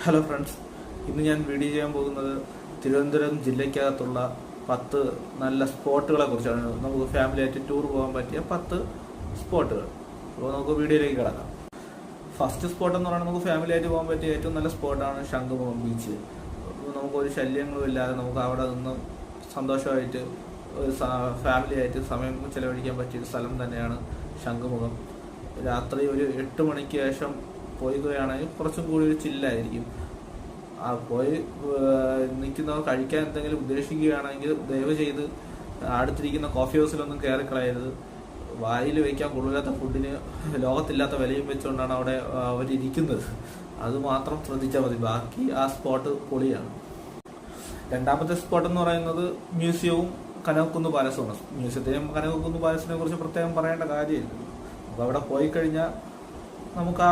Hello friends, ഇന്ന് ഞാൻ video ചെയ്യാൻ പോകുന്നത് തിരുവനന്തപുരം ജില്ലയ്ക്കകത്തുള്ള 10 നല്ല സ്പോട്ടുകളെ കുറിച്ചാണ്. നമുക്ക് ഫാമിലി ആയിട്ട് ടൂർ പോകാൻ പറ്റിയ 10 സ്പോട്ടുകൾ. അപ്പോൾ നമുക്ക് വീഡിയോയിലേക്ക് കിടക്കാം. ഫസ്റ്റ് സ്പോട്ട് എന്ന് പറയുന്നത് നമുക്ക് ഫാമിലി ആയിട്ട് പോകാൻ പറ്റിയ ഏറ്റവും നല്ല സ്പോട്ടാണ് ശംഖുമുഖം ബീച്ച്. നമുക്കൊരു ശല്യങ്ങളും ഇല്ലാതെ നമുക്ക് അവിടെ നിന്ന് സന്തോഷമായിട്ട് ഫാമിലി ആയിട്ട് സമയം ചിലവഴിക്കാൻ പറ്റിയൊരു സ്ഥലം തന്നെയാണ് ശംഖുമുഖം. രാത്രി ഒരു 8 മണിക്ക് ശേഷം പോയിക്കുകയാണെങ്കിൽ കുറച്ചും കൂടി ഒരു ചില്ലായിരിക്കും. പോയി നിൽക്കുന്നവർ കഴിക്കാൻ എന്തെങ്കിലും ഉദ്ദേശിക്കുകയാണെങ്കിൽ ദയവ് ചെയ്ത് അടുത്തിരിക്കുന്ന കോഫി ഹൗസിലൊന്നും കയറിക്കളയരുത്. വായിൽ വയ്ക്കാൻ കൊള്ളില്ലാത്ത ഫുഡിന് ലോകത്തില്ലാത്ത വിലയും വെച്ചുകൊണ്ടാണ് അവിടെ അവരിയ്ക്കുന്നത്. അത് മാത്രം ശ്രദ്ധിച്ചാൽ മതി. ബാക്കി ആ സ്പോട്ട് പൊളിയാണ്. രണ്ടാമത്തെ സ്പോട്ട് എന്ന് പറയുന്നത് മ്യൂസിയവും കനകക്കുന്ന് പാലസുമാണ്. മ്യൂസിയത്തെയും കനകക്കുന്ന് പാലസിനെ കുറിച്ച് പ്രത്യേകം പറയേണ്ട കാര്യമില്ല. നമുക്ക് അവിടെ പോയി കഴിഞ്ഞാൽ നമുക്ക്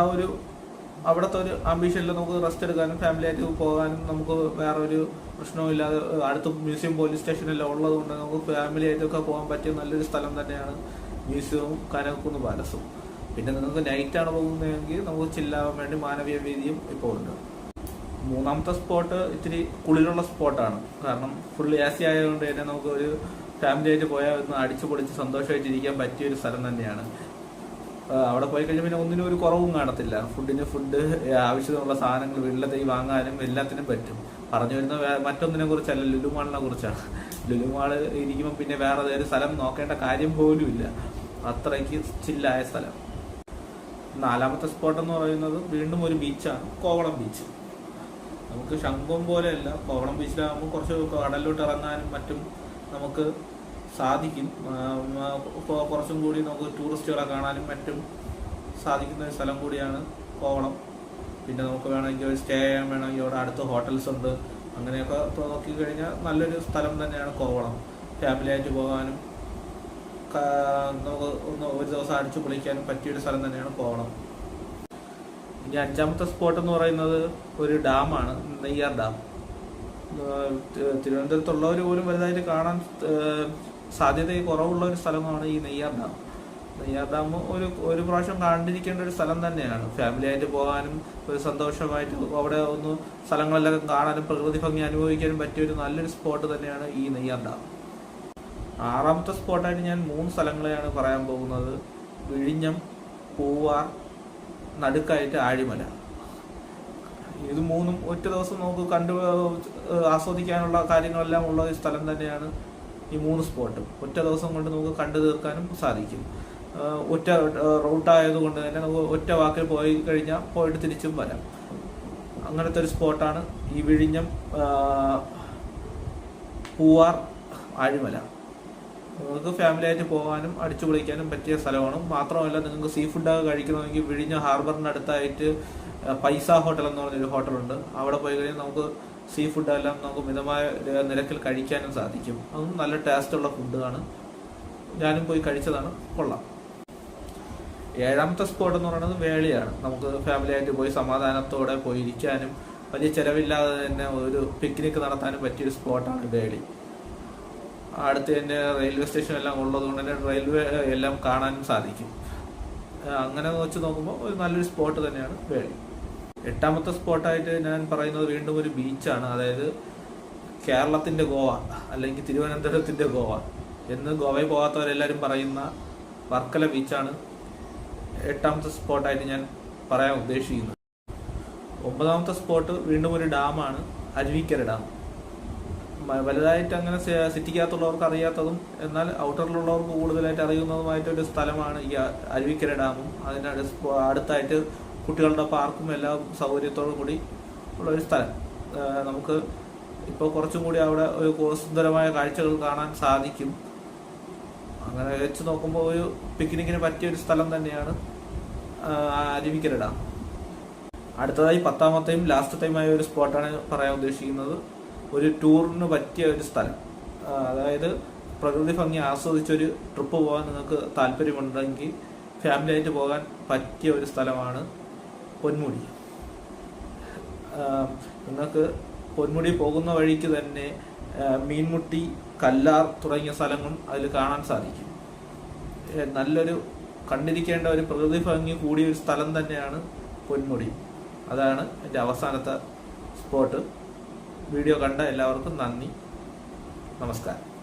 അവിടുത്തെ ഒരു ആംബിഷനിൽ നമുക്ക് റെസ്റ്റ് എടുക്കാനും ഫാമിലി ആയിട്ട് പോകാനും നമുക്ക് വേറെ ഒരു പ്രശ്നവുമില്ലാതെ അടുത്ത് മ്യൂസിയം പോലീസ് സ്റ്റേഷനെല്ലാം ഉള്ളതുകൊണ്ട് നമുക്ക് ഫാമിലി ആയിട്ടൊക്കെ പോകാൻ പറ്റിയ നല്ലൊരു സ്ഥലം തന്നെയാണ് മ്യൂസിയവും കനകക്കുന്ന് പാലസും. പിന്നെ നിങ്ങൾക്ക് നൈറ്റാണ് പോകുന്നതെങ്കിൽ നമുക്ക് ചില്ലാവാൻ വേണ്ടി മാനവീയ വീതിയും ഇപ്പോൾ ഉണ്ട്. മൂന്നാമത്തെ സ്പോട്ട് ഇത്തിരി കുളിരുള്ള സ്പോട്ടാണ്. കാരണം ഫുൾ AC ആയതുകൊണ്ട് തന്നെ നമുക്ക് ഒരു ഫാമിലി ആയിട്ട് പോയാൽ ഒന്ന് അടിച്ചു പൊളിച്ച് സന്തോഷമായിട്ട് ഇരിക്കാൻ പറ്റിയൊരു സ്ഥലം തന്നെയാണ്. അവിടെ പോയി കഴിഞ്ഞാൽ പിന്നെ ഒന്നിനും ഒരു കുറവും കാണത്തില്ല. ഫുഡ് ആവശ്യത്തിനുള്ള സാധനങ്ങൾ വീട്ടിലത്തേക്ക് വാങ്ങാനും എല്ലാത്തിനും പറ്റും. പറഞ്ഞു വരുന്ന മറ്റൊന്നിനെ കുറിച്ചല്ല, ലുലുമാളിനെ കുറിച്ചാണ്. ലുലുമാള് ഇരിക്കുമ്പോൾ പിന്നെ വേറെ ഒരു സ്ഥലം നോക്കേണ്ട കാര്യം പോലും ഇല്ല. അത്രയ്ക്ക് ചില്ലായ സ്ഥലം. നാലാമത്തെ സ്പോട്ട് എന്ന് പറയുന്നത് വീണ്ടും ഒരു ബീച്ചാണ്, കോവളം ബീച്ച്. നമുക്ക് ശംഖും പോലെയല്ല, കോവളം ബീച്ചിലാകുമ്പോൾ കുറച്ച് കടലിലോട്ട് ഇറങ്ങാനും മറ്റും നമുക്ക് സാധിക്കും. കുറച്ചും കൂടി നമുക്ക് ടൂറിസ്റ്റുകളെ കാണാനും മറ്റും സാധിക്കുന്ന ഒരു സ്ഥലം കൂടിയാണ് കോവളം. പിന്നെ നമുക്ക് വേണമെങ്കിൽ സ്റ്റേ ചെയ്യാൻ വേണമെങ്കിൽ അവിടെ അടുത്ത് ഹോട്ടൽസ് ഉണ്ട്. അങ്ങനെയൊക്കെ നോക്കിക്കഴിഞ്ഞാൽ നല്ലൊരു സ്ഥലം തന്നെയാണ് കോവളം. ഫാമിലി ആയിട്ട് പോകാനും നമുക്ക് ഒരു ദിവസം അടിച്ചു പൊളിക്കാനും പറ്റിയൊരു സ്ഥലം തന്നെയാണ് കോവളം. ഇനി അഞ്ചാമത്തെ സ്പോട്ട് എന്ന് പറയുന്നത് ഒരു ഡാമാണ്, നെയ്യാർ ഡാം. തിരുവനന്തപുരത്തുള്ളവർ പോലും വലുതായിട്ട് കാണാൻ സാധ്യത കുറവുള്ള ഒരു സ്ഥലമാണ് ഈ നെയ്യാർ ഡാം. നെയ്യാർ ഡാം ഒരു പ്രാവശ്യം കണ്ടിരിക്കേണ്ട ഒരു സ്ഥലം തന്നെയാണ്. ഫാമിലി ആയിട്ട് പോകാനും ഒരു സന്തോഷമായിട്ട് അവിടെ ഒന്ന് സ്ഥലങ്ങളെല്ലാം കാണാനും പ്രകൃതി ഭംഗി അനുഭവിക്കാനും പറ്റിയ ഒരു നല്ലൊരു സ്പോട്ട് തന്നെയാണ് ഈ നെയ്യാർ ഡാം. ആറാമത്തെ സ്പോട്ടായിട്ട് ഞാൻ 3 സ്ഥലങ്ങളെയാണ് പറയാൻ പോകുന്നത്. വിഴിഞ്ഞം, പൂവാർ, നടുക്കായിട്ട് ആഴിമല. ഇത് 3ഉം ഒറ്റ ദിവസം നമുക്ക് ആസ്വദിക്കാനുള്ള കാര്യങ്ങളെല്ലാം ഉള്ള ഒരു സ്ഥലം തന്നെയാണ് ഈ 3 സ്പോട്ടും. ഒറ്റ ദിവസം കൊണ്ട് നമുക്ക് കണ്ടു തീർക്കാനും സാധിക്കും. ഒറ്റ റൂട്ടായതുകൊണ്ട് തന്നെ നമുക്ക് ഒറ്റ വാക്കിൽ പോയി കഴിഞ്ഞാൽ പോയിട്ട് തിരിച്ചും വരാം. അങ്ങനത്തെ ഒരു സ്പോട്ടാണ് ഈ വിഴിഞ്ഞം, പൂവാർ, ആഴിമല. നിങ്ങൾക്ക് ഫാമിലി ആയിട്ട് പോകാനും അടിച്ചു പൊളിക്കാനും പറ്റിയ സ്ഥലമാണ്. മാത്രമല്ല, നിങ്ങൾക്ക് സീ ഫുഡൊക്കെ കഴിക്കണമെങ്കിൽ വിഴിഞ്ഞം ഹാർബറിനടുത്തായിട്ട് പൈസ ഹോട്ടൽ എന്ന് പറഞ്ഞൊരു ഹോട്ടലുണ്ട്. അവിടെ പോയി കഴിഞ്ഞാൽ നമുക്ക് സീ ഫുഡെല്ലാം നമുക്ക് മിതമായ നിരക്കിൽ കഴിക്കാനും സാധിക്കും. അതും നല്ല ടേസ്റ്റുള്ള ഫുഡാണ്. ഞാനും പോയി കഴിച്ചതാണ്, കൊള്ളാം. ഏഴാമത്തെ സ്പോട്ട് എന്ന് പറയുന്നത് വേളിയാണ്. നമുക്ക് ഫാമിലി ആയിട്ട് പോയി സമാധാനത്തോടെ പോയി ഇരിക്കാനും വലിയ ചിലവില്ലാതെ തന്നെ ഒരു പിക്നിക് നടത്താനും പറ്റിയൊരു സ്പോട്ടാണ് വേളി. അടുത്ത് തന്നെ റെയിൽവേ സ്റ്റേഷൻ എല്ലാം ഉള്ളതുകൊണ്ട് തന്നെ റെയിൽവേ എല്ലാം കാണാനും സാധിക്കും. അങ്ങനെ വെച്ച് നോക്കുമ്പോൾ ഒരു നല്ലൊരു സ്പോട്ട് തന്നെയാണ് വേളി. എട്ടാമത്തെ സ്പോട്ടായിട്ട് ഞാൻ പറയുന്നത് വീണ്ടും ഒരു ബീച്ചാണ്. അതായത് കേരളത്തിന്റെ ഗോവ അല്ലെങ്കിൽ തിരുവനന്തപുരത്തിന്റെ ഗോവ എന്ന് ഗോവയിൽ പോകാത്തവരെല്ലാവരും പറയുന്ന വർക്കല ബീച്ചാണ് എട്ടാമത്തെ സ്പോട്ടായിട്ട് ഞാൻ പറയാൻ ഉദ്ദേശിക്കുന്നത്. 9ാമത്തെ സ്പോട്ട് വീണ്ടും ഒരു ഡാമാണ്, അരുവിക്കര ഡാം. വലുതായിട്ട് അങ്ങനെ സിറ്റിക്കകത്തുള്ളവർക്ക് അറിയാത്തതും എന്നാൽ ഔട്ടറിലുള്ളവർക്ക് കൂടുതലായിട്ട് അറിയുന്നതുമായിട്ടൊരു സ്ഥലമാണ് ഈ അരുവിക്കര ഡാമും. അടുത്തായിട്ട് കുട്ടികളുടെ പാർക്കും എല്ലാം സൗകര്യത്തോടു കൂടി ഉള്ള ഒരു സ്ഥലം. നമുക്ക് ഇപ്പോൾ കുറച്ചും കൂടി അവിടെ ഒരു സുന്ദരമായ കാഴ്ചകൾ കാണാൻ സാധിക്കും. അങ്ങനെ വെച്ച് നോക്കുമ്പോൾ ഒരു പിക്നിക്കിന് പറ്റിയ ഒരു സ്ഥലം തന്നെയാണ് അരുവിക്കര ഡാം. അടുത്തതായി 10ാമത്തെയും ലാസ്റ്റത്തെയുമായ ഒരു സ്പോട്ടാണ് പറയാൻ ഉദ്ദേശിക്കുന്നത്. ഒരു ടൂറിന് പറ്റിയ ഒരു സ്ഥലം. അതായത് പ്രകൃതി ഭംഗി ആസ്വദിച്ചൊരു ട്രിപ്പ് പോകാൻ നിങ്ങൾക്ക് താല്പര്യമുണ്ടെങ്കിൽ ഫാമിലി ആയിട്ട് പോകാൻ പറ്റിയ ഒരു സ്ഥലമാണ് പൊന്മുടി. നിങ്ങൾക്ക് പൊന്മുടി പോകുന്ന വഴിക്ക് തന്നെ മീൻമുട്ടി, കല്ലാർ തുടങ്ങിയ സ്ഥലങ്ങളും അതിൽ കാണാൻ സാധിക്കും. നല്ലൊരു കണ്ടിരിക്കേണ്ട ഒരു പ്രകൃതി ഭംഗി കൂടിയ ഒരു സ്ഥലം തന്നെയാണ് പൊന്മുടി. അതാണ് എൻ്റെ അവസാനത്തെ സ്പോട്ട്. വീഡിയോ കണ്ട എല്ലാവർക്കും നന്ദി, നമസ്കാരം.